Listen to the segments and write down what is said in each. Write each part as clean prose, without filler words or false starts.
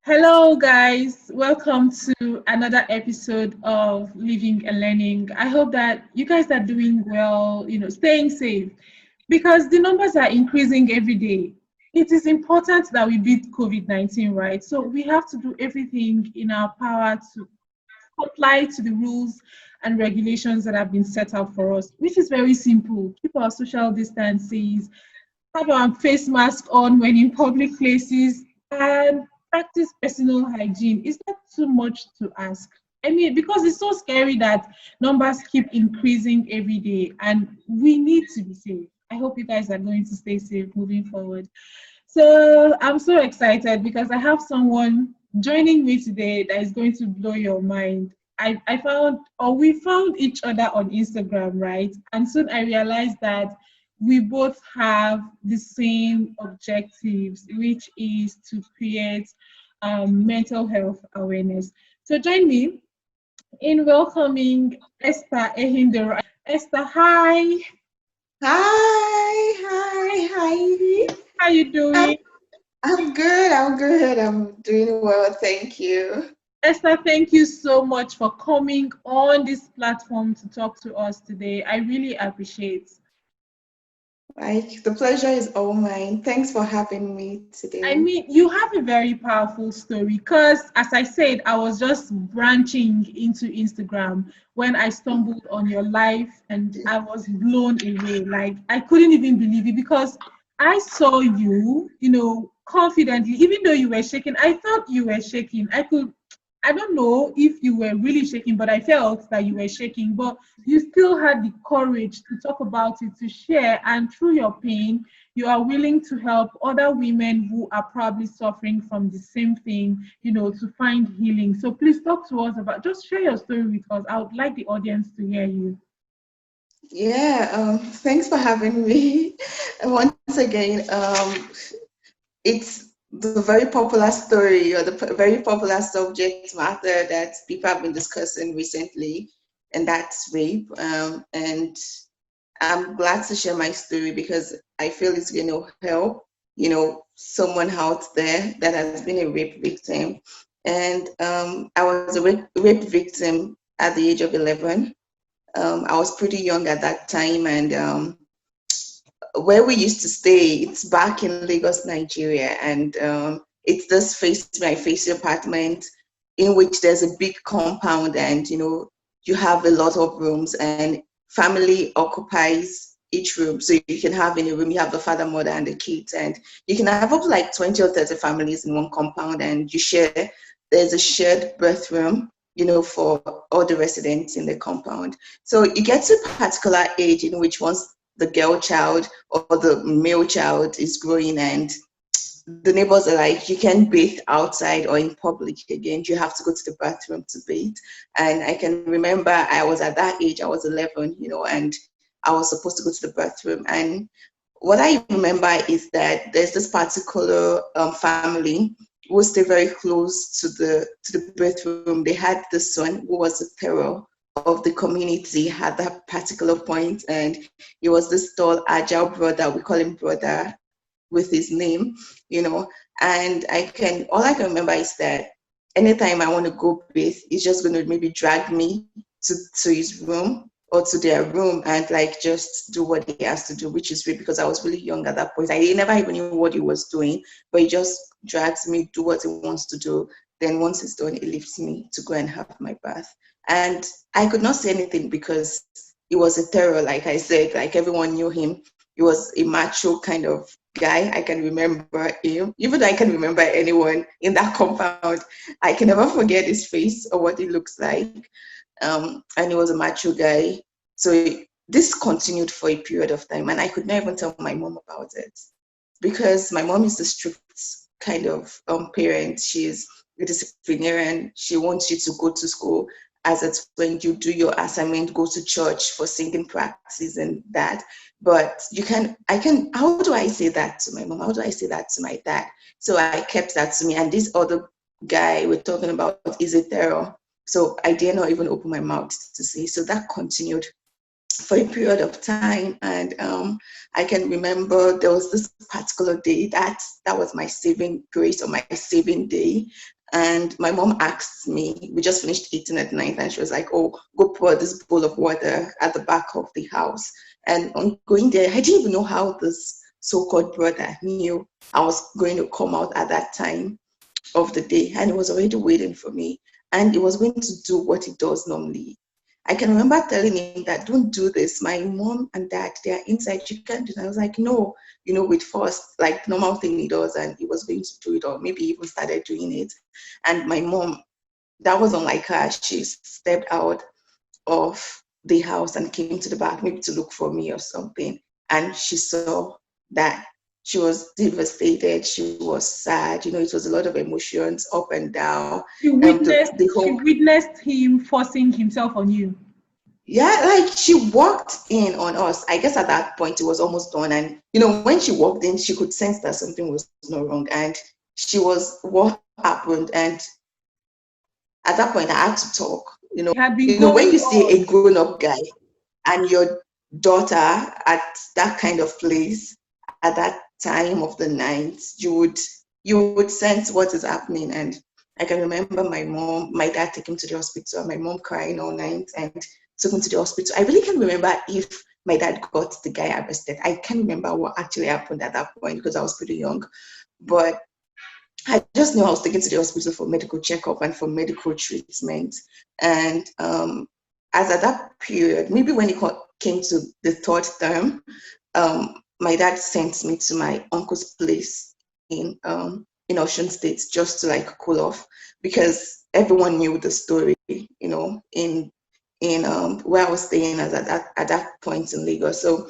Hello, guys. Welcome to another episode of Living and Learning. I hope that you guys are doing well, staying safe because the numbers are increasing every day. It is important that we beat COVID-19, right? So we have to do everything in our power to comply to the rules and regulations that have been set out for us, which is very simple. Keep our social distances, have our face mask on when in public places, and practice personal hygiene. Is that too much to ask? I mean, because it's so scary that numbers keep increasing every day, and we need to be safe. I hope you guys are going to stay safe moving forward. So I'm so excited because I have someone joining me today that is going to blow your mind. I found, or we found each other on Instagram, right? And soon I realized that we both have the same objectives, which is to create mental health awareness. So join me in welcoming Esther Ehindero. Esther, hi. Hi. How you I'm, doing? I'm good. I'm doing well, thank you. Esther, thank you so much for coming on this platform to talk to us today. I really appreciate. The pleasure is all mine. Thanks for having me I today. mean, you have a very powerful story because, as I said, I was just branching into Instagram when I stumbled on your life and I was blown away. Like, I couldn't even believe it because I saw you, confidently, even though you were shaking. I thought you were shaking. I don't know if you were really shaking, but I felt that you were shaking. But you still had the courage to talk about it, to share, and through your pain, you are willing to help other women who are probably suffering from the same thing, to find healing. So please talk to us about, just share your story with us. I would like the audience to hear you. Thanks for having me. And once again, it's the very popular story or the very popular subject matter that people have been discussing recently, and that's rape. And I'm glad to share my story because I feel it's going to help, someone out there that has been a rape victim. And I was a rape victim at the age of 11. I was pretty young at that time, and where we used to stay, it's back in Lagos, Nigeria, and it's this face apartment in which there's a big compound, and you have a lot of rooms, and family occupies each room. So you can have in a room, you have the father, mother, and the kids, and you can have up to like 20 or 30 families in one compound, and there's a shared bathroom, for all the residents in the compound. So you get to a particular age in which once the girl child or the male child is growing, and the neighbors are like, you can bathe outside or in public again, you have to go to the bathroom to bathe. And I can remember I was at that age, I was 11, and I was supposed to go to the bathroom. And what I remember is that there's this particular family who stay very close to the bathroom. They had this son who was a terror of the community at that particular point, and he was this tall, agile brother. We call him brother with his name, you know. And all I can remember is that anytime I want to go bathe, he's just going to maybe drag me to his room or to their room and like just do what he has to do, which is weird because I was really young at that point. I never even knew what he was doing, but he just drags me, do what he wants to do. Then once it's done, he leaves me to go and have my bath. And I could not say anything because he was a terror, like I said, like everyone knew him. He was a macho kind of guy. I can remember him, even though I can remember anyone in that compound. I can never forget his face or what he looks like. And he was a macho guy. So this continued for a period of time, and I could not even tell my mom about it because my mom is the strict kind of parent. She's a disciplinarian. She wants you to go to school as it's when you do your assignment, go to church for singing practice and that. But how do I say that to my mom? How do I say that to my dad? So I kept that to me. And this other guy we're talking about is a terror. So I dare not even open my mouth to say. So that continued for a period of time. And I can remember there was this particular day that was my saving grace or my saving day. And my mom asked me, we just finished eating at night, and she was like, oh, go pour this bowl of water at the back of the house. And on going there, I didn't even know how this so-called brother knew I was going to come out at that time of the day, and it was already waiting for me, and it was going to do what it does normally. I can remember telling him that don't do this. My mom and dad, they are inside. You can't do that. I was like, no, with first, like normal thing he does, and he was going to do it, or maybe even started doing it. And my mom, that wasn't like her. She stepped out of the house and came to the back, maybe to look for me or something. And she saw that. She was devastated. She was sad. It was a lot of emotions up and down. The She whole witnessed him forcing himself on you. Yeah, like she walked in on us. I guess at that point it was almost done. And, when she walked in, she could sense that something was not wrong. And she was, what happened? And at that point, I had to talk. It had been going When you see on. a grown up guy and your daughter at that kind of place at that time of the night, you would sense what is happening. And I can remember my dad taking him to the hospital, and my mom crying all night and took him to the hospital. I really can't remember if my dad got the guy arrested. I can't remember what actually happened at that point because I was pretty young. But I just knew I was taken to the hospital for medical checkup and for medical treatment. And as at that period, maybe when it came to the third term, my dad sent me to my uncle's place in Ocean State just to like cool off, because everyone knew the story, in where I was staying at that point in Lagos. So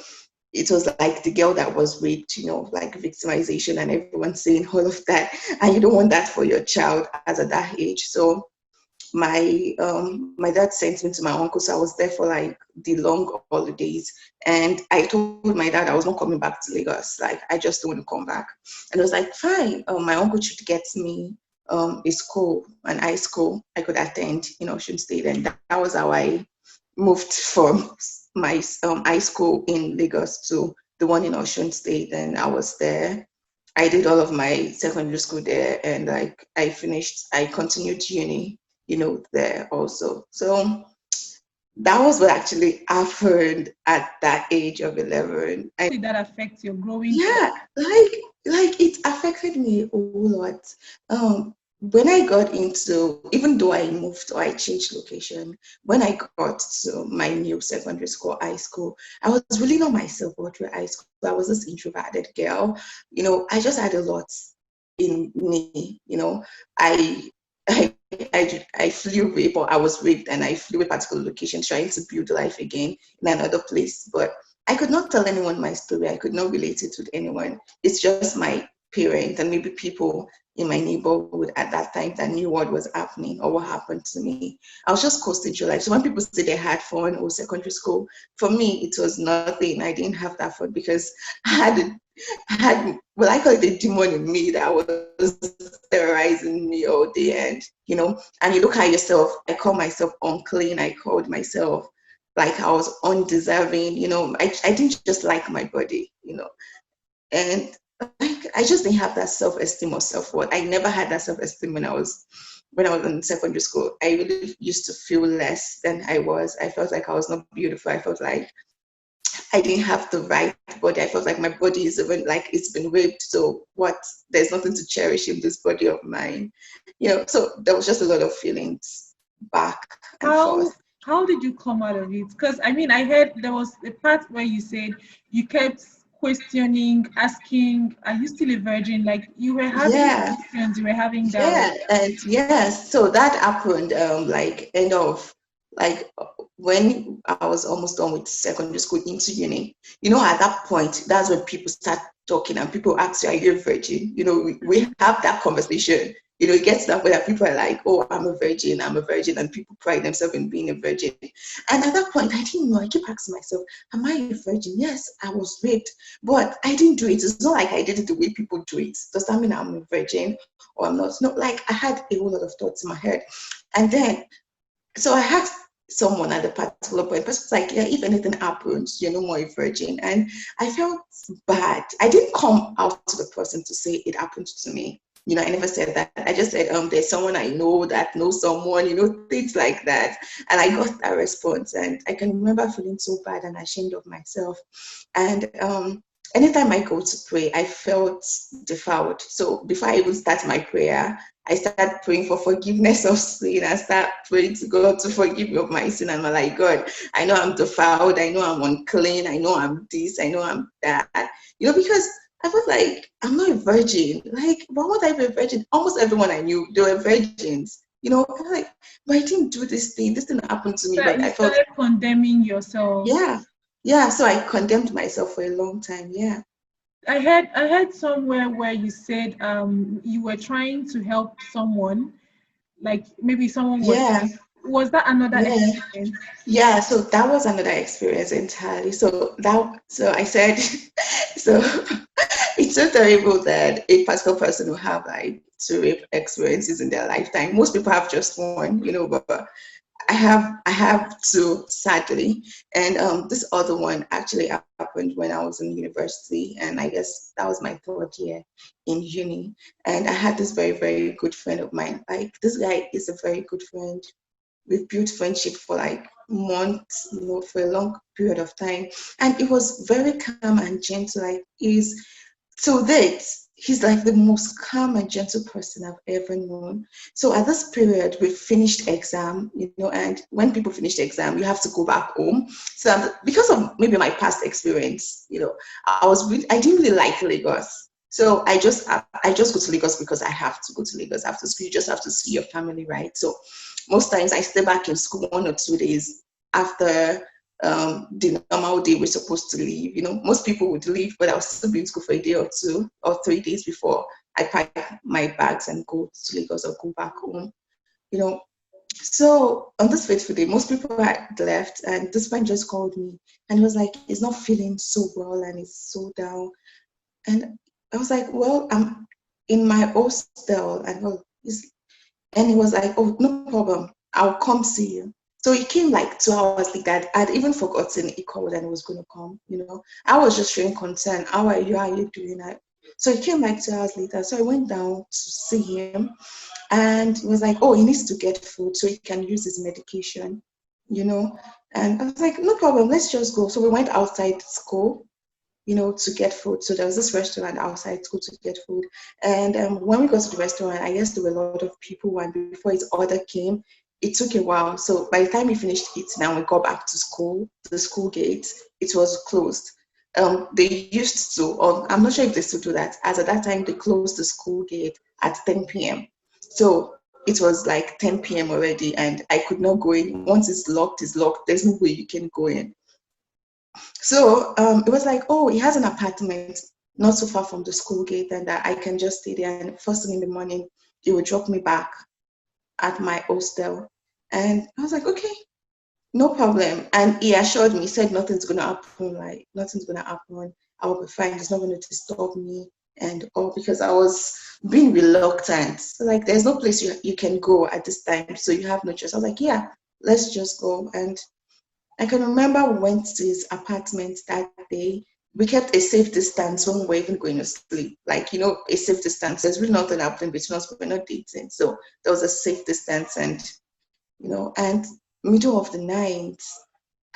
it was like the girl that was raped, like victimization and everyone saying all of that. And you don't want that for your child as at that age. So my dad sent me to my uncle. So I was there for like the long holidays. And I told my dad I was not coming back to Lagos. Like, I just don't want to come back. And it was like, fine, my uncle should get me a school, an high school I could attend in Ocean State. And that was how I moved from my high school in Lagos to the one in Ocean State, and I was there. I did all of my secondary school there, and like I continued uni, there also. So that was what actually happened at that age of 11. Did that affect your growing up? Yeah, like it affected me a whole lot. When I got into, even though I moved or I changed location, when I got to my new secondary school, high school, I was really not myself all through high school. I was this introverted girl. I just had a lot in me. I I, I flew rape, or I was raped, and I flew a particular location trying to build life again in another place. But I could not tell anyone my story. I could not relate it with anyone. It's just my parents and maybe people in my neighborhood at that time that knew what was happening or what happened to me. I was just coasting through life. So when people say they had fun or secondary school, for me, it was nothing. I didn't have that fun because well, I call it a demon in me that was terrorizing me all day. And you look at yourself, I call myself unclean. I called myself like I was undeserving. I didn't just like my body, and like I just didn't have that self-esteem or self-worth. I never had that self-esteem when I was in secondary school. I really used to feel less than I was. I felt like I was not beautiful. I felt like I didn't have the right body. I felt like my body is even like it's been raped. So what? There's nothing to cherish in this body of mine. So there was just a lot of feelings back and How forth. how did you come out of it? Because I mean, I heard there was a part where you said you kept questioning, asking, "Are you still a virgin?" Like you were having Yeah. questions, you were having doubts. Yeah, and yes, so that happened like end of like when I was almost done with secondary school into uni. At that point, that's when people start talking and people ask you, are you a virgin? We have that conversation. It gets to that way that people are like, oh, I'm a virgin, and people pride themselves in being a virgin. And at that point, I didn't know. I keep asking myself, am I a virgin? Yes, I was raped, but I didn't do it. It's not like I did it the way people do it. Does that mean I'm a virgin? Or I'm not. No, like I had a whole lot of thoughts in my head. And then, so I asked someone at a particular point. The person was like, yeah, if anything happens, you're no more a virgin. And I felt bad. I didn't come out to the person to say it happened to me. I never said that. I just said, there's someone I know that knows someone, things like that. And I got that response. And I can remember feeling so bad and ashamed of myself. And anytime I go to pray, I felt defiled. So before I even start my prayer, I start praying for forgiveness of sin. I start praying to God to forgive me of my sin. And I'm like, God, I know I'm defiled. I know I'm unclean. I know I'm this. I know I'm that. Because I was like, I'm not a virgin. Like, why would I be a virgin? Almost everyone I knew, they were virgins. I'm like, but I didn't do this thing. This didn't happen to me. That But you I felt, started condemning yourself. yeah. Yeah. So I condemned myself for a long time. Yeah. I heard somewhere where you said you were trying to help someone, like maybe someone was Yeah. sick. Was that another Yeah. experience? Yeah, so that was another experience entirely. So I said, so it's so terrible that a particular person will have like two rape experiences in their lifetime. Most people have just one, but I have two, sadly. And this other one actually happened when I was in university, and I guess that was my third year in uni. And I had this very, very good friend of mine. Like, this guy is a very good friend. We've built friendship for like months, for a long period of time. And it was very calm and gentle. Like, to date, he's like the most calm and gentle person I've ever known. So at this period, we finished exam, and when people finish the exam, you have to go back home. So because of maybe my past experience, I didn't really like Lagos. So I just go to Lagos because I have to go to Lagos after school. You just have to see your family, right? So most times I stay back in school 1 or 2 days after the normal day we're supposed to leave. Most people would leave, but I'll still be in school for a day or 2 or 3 days before I pack my bags and go to Lagos or go back home. You know, so on this fateful day, most people had left, and this friend just called me, and he was like, he's not feeling so well and he's so down. And I was like, well, I'm in my hostel, and he was like, oh, no problem. I'll come see you. So he came like 2 hours later. I'd even forgotten he called and he was going to come. I was just showing concern. How are you? How are you doing? So he came like 2 hours later. So I went down to see him, and he was like, oh, he needs to get food so he can use his medication, you know. And I was like, no problem. Let's just go. So we went outside school, to get food. So there was this restaurant outside school to get food. And when we got to the restaurant, I guess there were a lot of people, and before his order came, it took a while. So by the time we finished eating and we got back to school, the school gate, it was closed. They used to, or I'm not sure if they still do that, as at that time they closed the school gate at 10 p.m. So it was like 10 p.m. already, and I could not go in. Once it's locked, it's locked. There's no way you can go in. So it was like, oh, he has an apartment not so far from the school gate, and that I can just stay there. And first thing in the morning, he would drop me back at my hostel. And I was like, okay, no problem. And he assured me, he said, nothing's going to happen. Like, nothing's going to happen. I will be fine. It's not going to disturb me. And all, because I was being reluctant. So, like, there's no place you can go at this time. So you have no choice. I was like, yeah, let's just go. And I can remember we went to his apartment that day. We kept a safe distance when we were even going to sleep. Like, a safe distance. There's really nothing happening between us. We're not dating. So there was a safe distance. And middle of the night,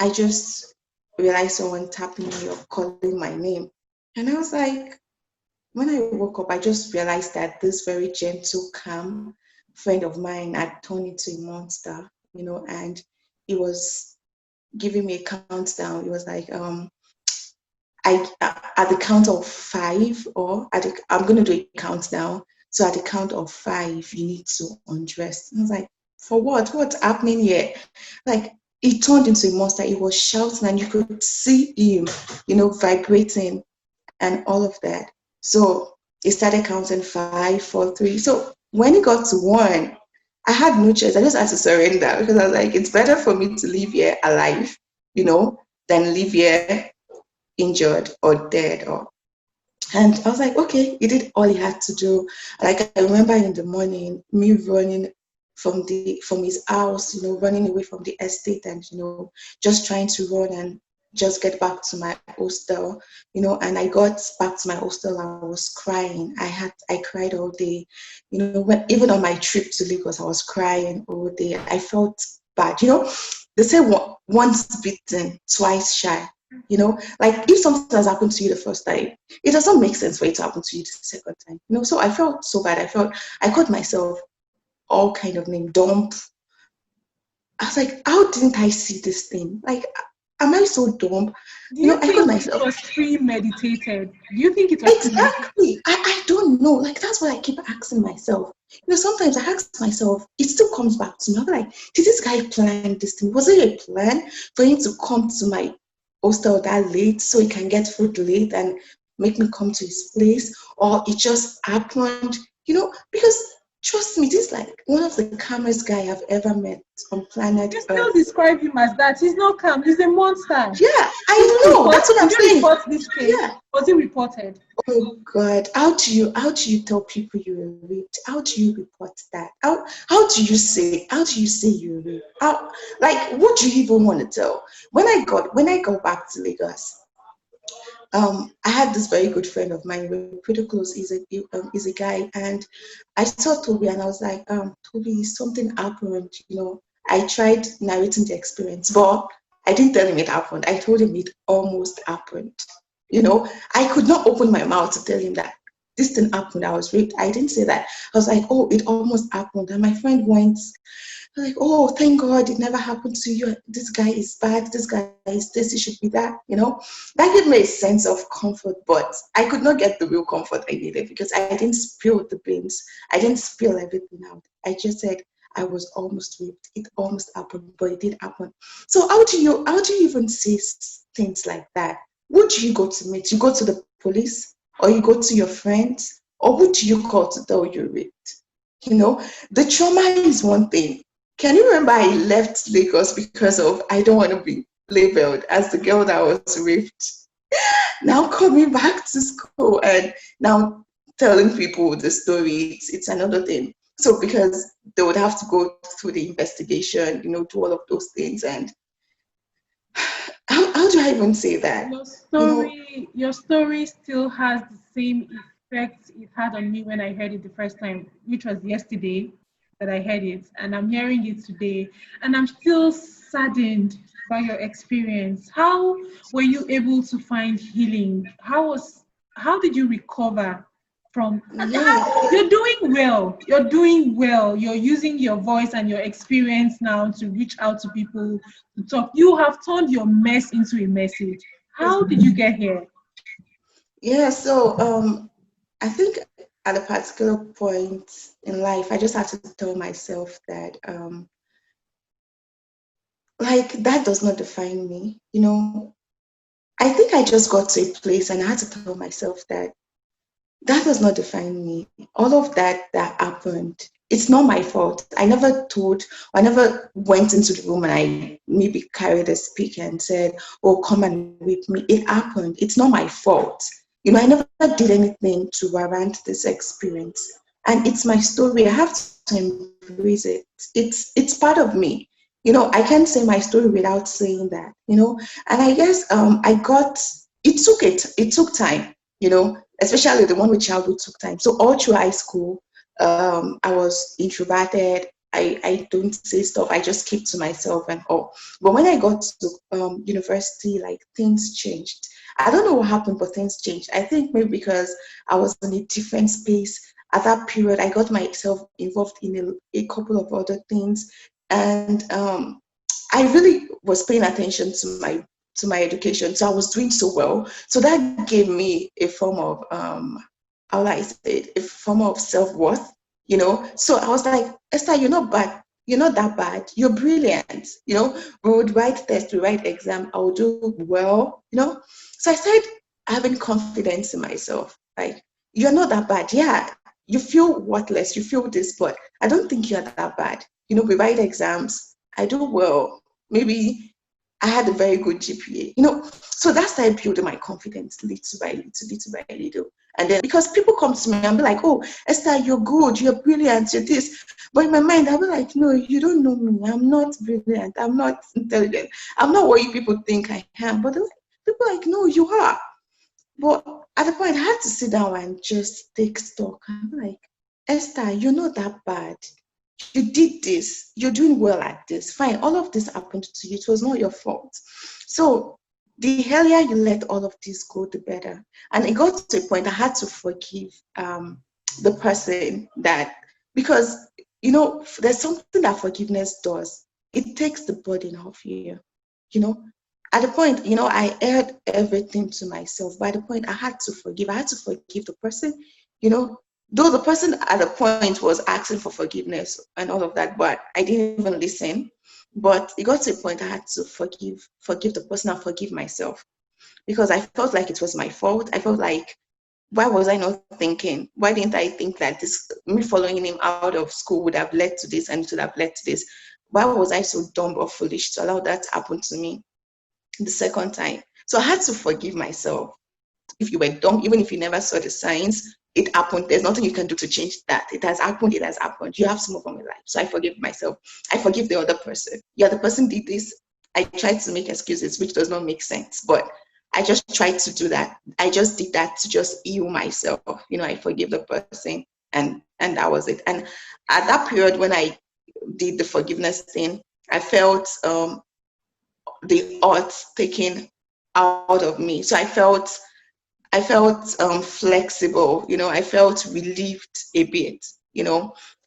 I just realized someone tapping me or calling my name. And I was like, when I woke up, I just realized that this very gentle, calm friend of mine had turned into a monster, and he was giving me a countdown. It was like, at the count of five, I'm going to do a countdown. So at the count of five, you need to undress. I was like, for what? What's happening here? Like, he turned into a monster. He was shouting, and you could see him, vibrating and all of that. So he started counting 5, 4, 3. So when he got to 1, I had no choice. I just had to surrender, because I was like, it's better for me to live here alive, than live here injured or dead. And I was like, okay, he did all he had to do. Like, I remember in the morning, me running from his house, running away from the estate, and just trying to run and just get back to my hostel, and I got back to my hostel. I was crying. I cried all day, even on my trip to Lagos, I was crying all day. I felt bad. They say once bitten, twice shy. Like if something has happened to you the first time, it doesn't make sense for it to happen to you the second time. So I felt so bad. I called myself all kind of name, dumb. I was like, how didn't I see this thing? Like, am I so dumb? Do you I called think it myself. was premeditated? Do you think it was premeditated? Exactly. I don't know. Like, that's what I keep asking myself. Sometimes I ask myself, it still comes back to me. I'm like, did this guy plan this thing? Was it a plan for him to come to my hostel that late so he can get food late and make me come to his place? Or it just happened? Because trust me, this is like one of the calmest guy I've ever met on planet You still Earth. describe him as that. He's not calm. He's a monster. Yeah, I know. That's what I'm Did you saying. report this case? Yeah. Was it reported? Oh God, how do you tell people you were raped? How do you report that? How do you say you were raped? What do you even want to tell? When I got back to Lagos, I had this very good friend of mine. We're pretty close. He's a guy, and I saw Toby, and I was like, Toby, something happened. I tried narrating the experience, but I didn't tell him it happened. I told him it almost happened. I could not open my mouth to tell him that this thing happened. I was raped. I didn't say that. I was like, oh, it almost happened. And my friend went, like, oh, thank God it never happened to you. This guy is bad. This guy is this. He should be that. That gave me a sense of comfort, but I could not get the real comfort I needed because I didn't spill the beans. I didn't spill everything out. I just said I was almost raped. It almost happened, but it did happen. So how do you even say things like that? Who do you go to meet? You go to the police, or you go to your friends, or who do you call to tell you're raped? The trauma is one thing. Can you remember I left Lagos because of I don't want to be labeled as the girl that was raped? Now coming back to school and now telling people the story, it's another thing. So because they would have to go through the investigation, do all of those things. And how do I even say that? Your story still has the same effect it had on me when I heard it the first time, which was yesterday that I heard it, and I'm hearing it today, and I'm still saddened by your experience. How were you able to find healing? How did you recover from? You're doing well. You're doing well. You're using your voice and your experience now to reach out to people to talk. You have turned your mess into a message. How did you get here? Yeah, so I think at a particular point in life, I just had to tell myself that that does not define me. I think I just got to a place and I had to tell myself that does not define me. All of that happened, it's not my fault. I never went into the room and I maybe carried a speaker and said, oh, come and rape me. It happened. It's not my fault. I never did anything to warrant this experience. And it's my story. I have to embrace it. It's part of me. I can't say my story without saying that, and I guess it took time, especially the one with childhood took time. So all through high school, I was introverted. I don't say stuff. I just keep to myself and all. But when I got to university, like things changed. I don't know what happened, but things changed. I think maybe because I was in a different space at that period. I got myself involved in a couple of other things, and I really was paying attention to my education. So I was doing so well. So that gave me a form of how I say it, a form of self-worth, So I was like, Esther, you're not bad. You're not that bad. You're brilliant. We would write tests, we write exam. I would do well, So I started having confidence in myself. Like, you're not that bad. Yeah, you feel worthless. You feel this, but I don't think you're that bad. We write exams. I do well. Maybe I had a very good GPA, so that's how I built my confidence little by little, little by little. And then because people come to me and be like, oh, Esther, you're good, you're brilliant, you're this. But in my mind, I'll be like, no, you don't know me. I'm not brilliant. I'm not intelligent. I'm not what you people think I am. But people are like, no, you are. But at the point, I had to sit down and just take stock. I'm like, Esther, you're not that bad. You did this. You're doing well at this. Fine. All of this happened to you. It was not your fault. So the earlier you let all of this go, the better. And it got to a point I had to forgive the person that, because, there's something that forgiveness does. It takes the burden off you, you know. At the point, I aired everything to myself. By the point, I had to forgive. I had to forgive the person, though the person at the point was asking for forgiveness and all of that, but I didn't even listen. But it got to a point I had to forgive the person and forgive myself, because I felt like it was my fault. I felt like, why was I not thinking? Why didn't I think that me following him out of school would have led to this and it would have led to this? Why was I so dumb or foolish to allow that to happen to me the second time? So I had to forgive myself. If you were dumb, even if you never saw the signs, it happened. There's nothing you can do to change that. It has happened. It has happened. You have to move on with life. So I forgive myself. I forgive the other person. Yeah, the person did this. I tried to make excuses, which does not make sense. But I just tried to do that. I just did that to just heal myself. I forgive the person, and that was it. And at that period when I did the forgiveness thing, I felt the odds taken out of me. So I felt flexible, I felt relieved a bit,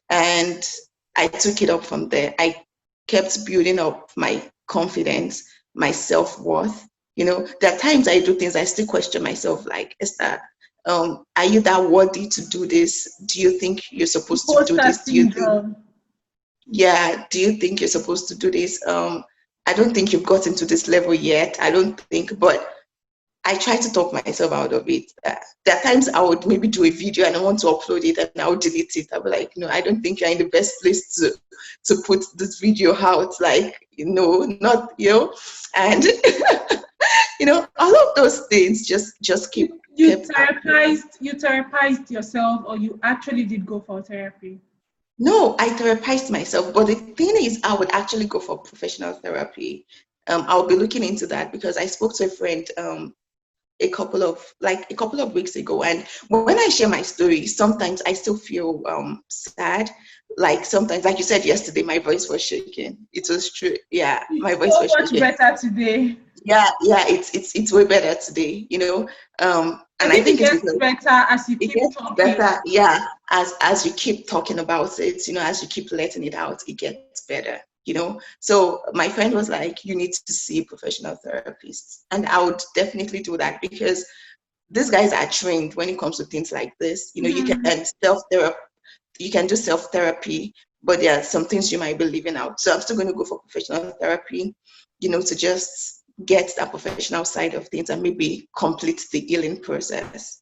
and I took it up from there. I kept building up my confidence, my self-worth. There are times I do things, I still question myself, like, Esther, are you that worthy to do this? Do you think you're supposed to do Imposter this? Do you syndrome. think you're supposed to do this? I don't think you've gotten to this level yet. I don't think, but I try to talk myself out of it. There are times I would maybe do a video and I want to upload it and I would delete it. I'll be like, no, I don't think you're in the best place to put this video out. Like, not, and, all of those things just keep. You therapized yourself, or you actually did go for therapy? No, I therapized myself. But the thing is, I would actually go for professional therapy. I'll be looking into that, because I spoke to a friend a couple of weeks ago, and when I share my story, sometimes I still feel sad. Like, sometimes, like you said yesterday, my voice was shaking. It was true. Yeah, my voice So was much shaking. better today. Yeah, it's way better today. I And I think it think it's gets because better as you it keep gets talking. better. Yeah, as you keep talking about it, as you keep letting it out, it gets better. So my friend was like, you need to see a professional therapist, and I would definitely do that, because these guys are trained when it comes to things like this. You Mhm. can you can do self-therapy, but there are some things you might be leaving out. So I'm still going to go for professional therapy, to just get that professional side of things and maybe complete the healing process,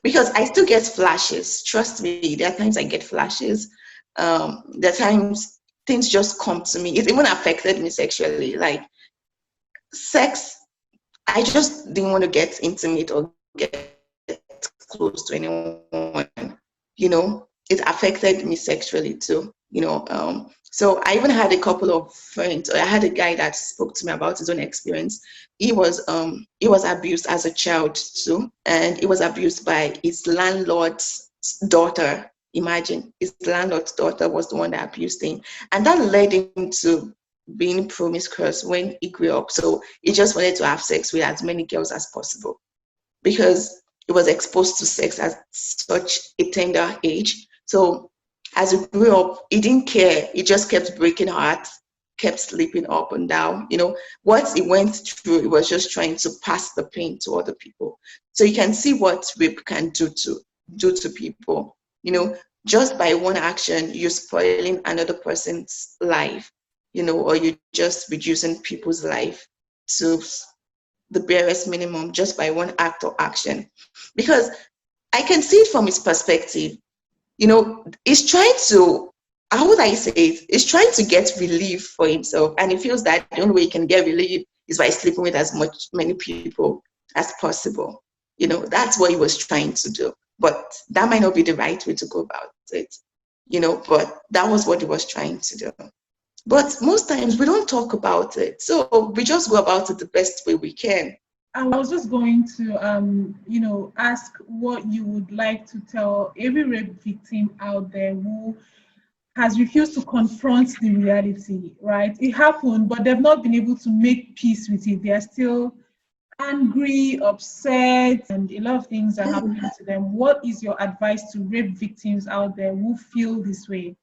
because I still get flashes. Trust me, there are times I get flashes. There are times things just come to me. It even affected me sexually. Like, sex, I just didn't want to get intimate or get close to anyone. It affected me sexually too. So I even had a couple of friends. I had a guy that spoke to me about his own experience. He was abused as a child too, and he was abused by his landlord's daughter. Imagine, his landlord's daughter was the one that abused him, and that led him to being promiscuous when he grew up. So he just wanted to have sex with as many girls as possible, because he was exposed to sex at such a tender age. So as he grew up, he didn't care. He just kept breaking hearts, kept sleeping up and down. What he went through, he was just trying to pass the pain to other people. So you can see what rape can do to people. Just by one action, you're spoiling another person's life, or you're just reducing people's life to the barest minimum just by one act or action. Because I can see it from his perspective. He's trying to, how would I say it? He's trying to get relief for himself. And he feels that the only way he can get relief is by sleeping with as many people as possible. That's what he was trying to do. But that might not be the right way to go about it, but that was what he was trying to do. But most times we don't talk about it. So we just go about it the best way we can. I was just going to, ask what you would like to tell every rape victim out there who has refused to confront the reality, right? It happened, but they've not been able to make peace with it. They are still angry, upset, and a lot of things are happening to them. What is your advice to rape victims out there who feel this way?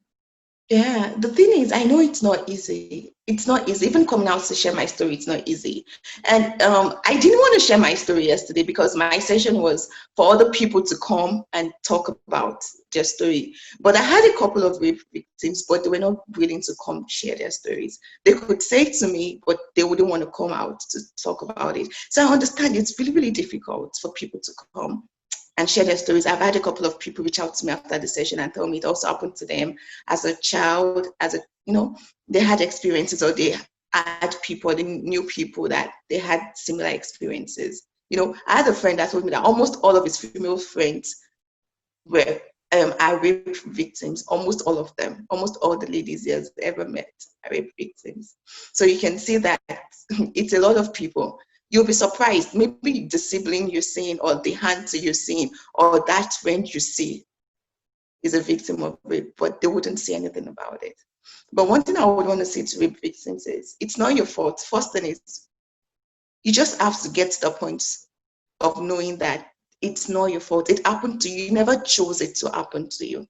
Yeah, the thing is, I know it's not easy. It's not easy. Even coming out to share my story, it's not easy. And I didn't want to share my story yesterday because my session was for other people to come and talk about their story. But I had a couple of rape victims, but they were not willing to come share their stories. They could say it to me, but they wouldn't want to come out to talk about it. So I understand it's really, really difficult for people to come and share their stories. I've had a couple of people reach out to me after the session and tell me it also happened to them as a child, they had experiences, or they had people, they knew people that they had similar experiences. I had a friend that told me that almost all of his female friends were are rape victims. Almost all of them, almost all the ladies he has ever met are rape victims. So you can see that it's a lot of people. You'll be surprised. Maybe the sibling you're seeing, or the auntie you're seeing, or that friend you see is a victim of rape, but they wouldn't say anything about it. But one thing I would want to say to rape victims is, it's not your fault. First thing is, you just have to get to the point of knowing that it's not your fault. It happened to you. You never chose it to happen to you.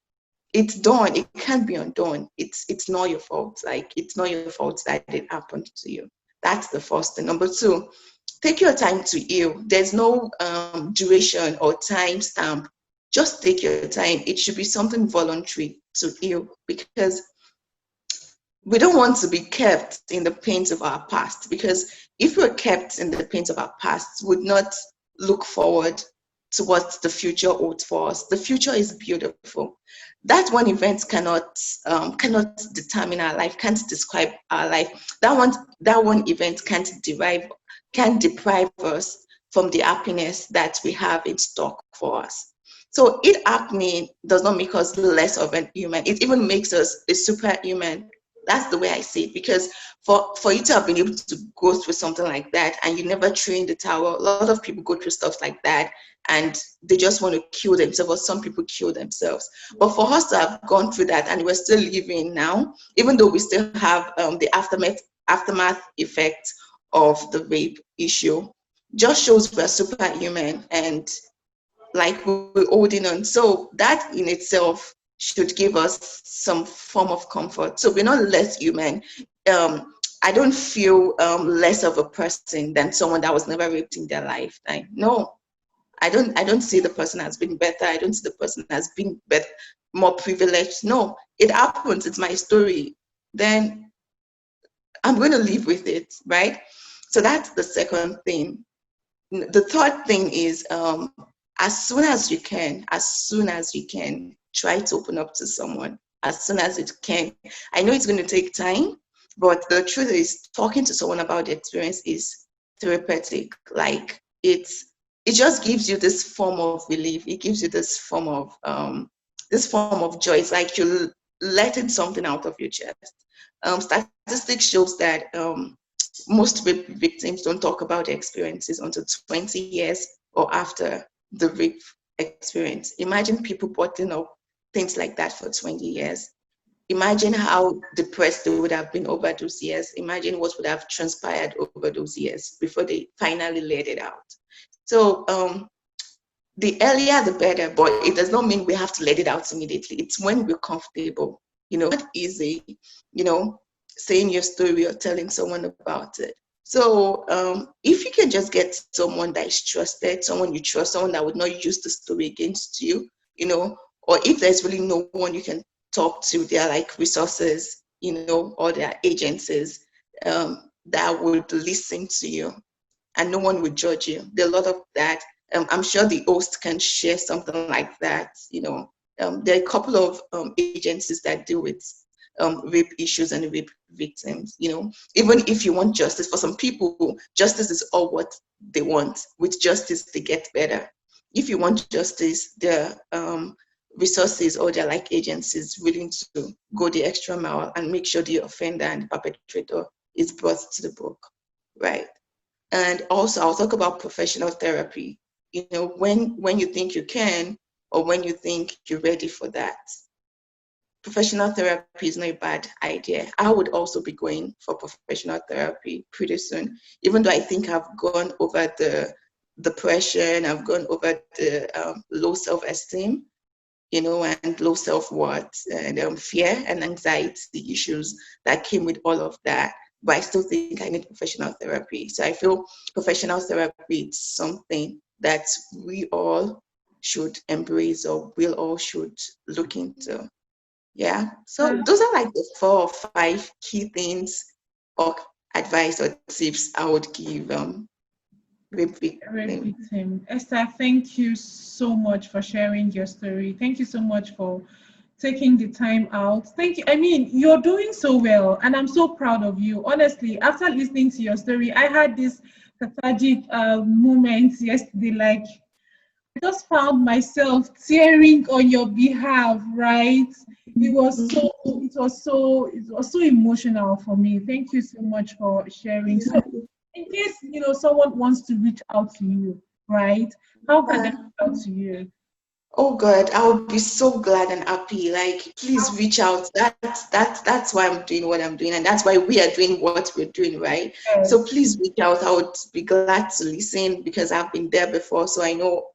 It's done. It can't be undone. It's not your fault. Like, it's not your fault that it happened to you. That's the first thing. Number two, take your time to heal. There's no duration or time stamp. Just take your time. It should be something voluntary to heal, because we don't want to be kept in the pains of our past. Because if we're kept in the pains of our past, we would not look forward to what the future holds for us. The future is beautiful. That one event cannot determine our life, can't describe our life. That one event can't deprive us from the happiness that we have in stock for us. So it happening does not make us less of a human. It even makes us a superhuman. That's the way I see it. Because for you to have been able to go through something like that, and you never threw in the towel, a lot of people go through stuff like that and they just want to kill themselves, or some people kill themselves. But for us to have gone through that and we're still living now, even though we still have the aftermath effect of the rape issue, just shows we're superhuman and like we're holding on. So that in itself should give us some form of comfort. So we're not less human. I don't feel less of a person than someone that was never raped in their lifetime. No, I don't see the person as being better. I don't see the person as being better, more privileged. No, it happens. It's my story. Then I'm going to live with it, right? So that's the second thing. The third thing is, as soon as you can, try to open up to someone as soon as it can. I know it's going to take time, but the truth is, talking to someone about the experience is therapeutic. Like, it just gives you this form of relief. It gives you this form of joy. It's like you're letting something out of your chest. Statistics shows that most rape victims don't talk about their experiences until 20 years or after the rape experience. Imagine people bottling up things like that for 20 years. Imagine how depressed they would have been over those years. Imagine what would have transpired over those years before they finally let it out. So the earlier the better, but it does not mean we have to let it out immediately. It's when we're comfortable. Not easy, saying your story or telling someone about it. So if you can just get someone that is trusted, someone you trust, someone that would not use the story against you, or if there's really no one you can talk to, there are like resources, or there are agencies that would listen to you and no one would judge you. There are a lot of that. I'm sure the host can share something like that. There are a couple of agencies that deal with rape issues and rape victims. Even if you want justice, for some people, justice is all what they want. With justice, they get better. If you want justice, there are resources or there are like agencies willing to go the extra mile and make sure the offender and the perpetrator is brought to the book, right? And also, I'll talk about professional therapy. When you think you can, or when you think you're ready for that. Professional therapy is not a bad idea. I would also be going for professional therapy pretty soon, even though I think I've gone over the depression, I've gone over the low self-esteem, and low self-worth and fear and anxiety issues that came with all of that. But I still think I need professional therapy. So I feel professional therapy is something that we all should embrace, or we all should look into. Yeah. So those are like the 4 or 5 key things or advice or tips I would give rape victim. Esther, thank you so much for sharing your story. Thank you so much for taking the time out. Thank you. I mean, you're doing so well, and I'm so proud of you. Honestly, after listening to your story, I had this cathartic moment yesterday. Like, I just found myself tearing on your behalf, right? It was so emotional for me. Thank you so much for sharing. So, in case someone wants to reach out to you, right? How can they reach out to you? Oh God, I would be so glad and happy. Like, please reach out. That's why I'm doing what I'm doing, and that's why we are doing what we're doing, right? Yes. So please reach out. I would be glad to listen because I've been there before, so I know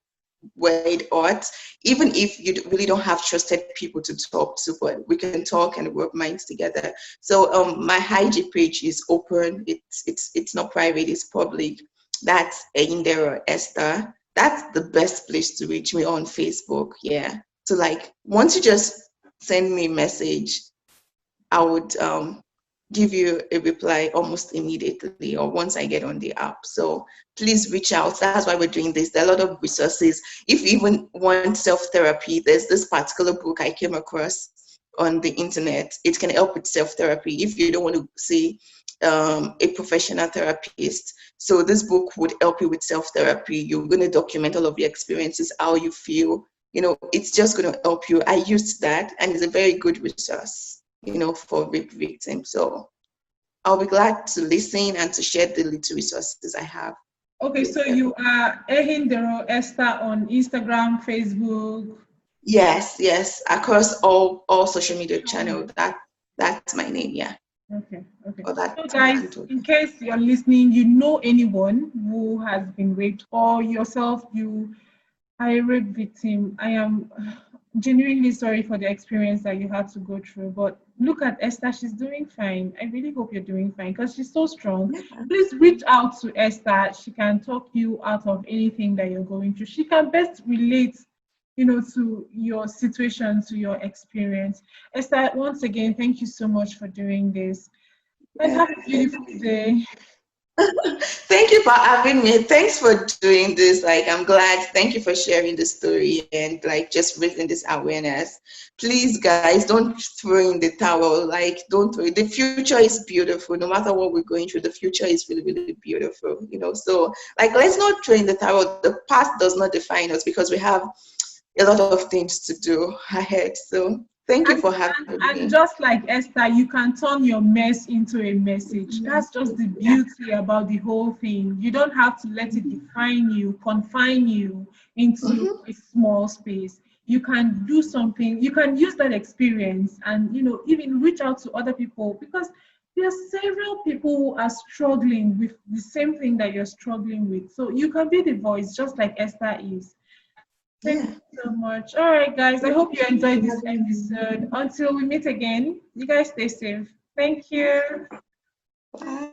where it ought. Even if you really don't have trusted people to talk to, but we can talk and work minds together. So my IG page is open. It's not private. It's public. That's Ehindero Esther. That's the best place to reach me on Facebook. Yeah. So like once you just send me a message, I would give you a reply almost immediately or once I get on the app. So please reach out. That's why we're doing this. There are a lot of resources. If you even want self-therapy, there's this particular book I came across on the internet. It can help with self-therapy if you don't want to see a professional therapist. So this book would help you with self-therapy. You're going to document all of your experiences, how you feel. It's just going to help you. I used that, and it's a very good resource, for rape victims. So I'll be glad to listen and to share the little resources I have. Okay, so you are Ehindero Esther on Instagram, Facebook. Yes, across all social media channels. That's my name. Yeah. Okay. Or that So guys, in case you're listening, you know anyone who has been raped, or yourself, you are a rape victim. I am genuinely sorry for the experience that you had to go through. But look at Esther, she's doing fine. I really hope you're doing fine because she's so strong. Yeah. Please reach out to Esther. She can talk you out of anything that you're going through. She can best relate, to your situation, to your experience. Esther, once again, thank you so much for doing this. And have a beautiful day. Thank you for having me. Thanks for doing this. Like, I'm glad. Thank you for sharing the story and like just raising this awareness. Please, guys, don't throw in the towel. Like, don't throw it. The future is beautiful. No matter what we're going through, the future is really, really beautiful. So like, let's not throw in the towel. The past does not define us because we have a lot of things to do ahead. So thank you for having me. And just like Esther, you can turn your mess into a message. That's just the beauty about the whole thing. You don't have to let it define you, confine you into a small space. You can do something. You can use that experience and, even reach out to other people, because there are several people who are struggling with the same thing that you're struggling with. So you can be the voice just like Esther is. Thank you so much. All right, guys. I hope you enjoyed this episode. Until we meet again, you guys stay safe. Thank you. Bye.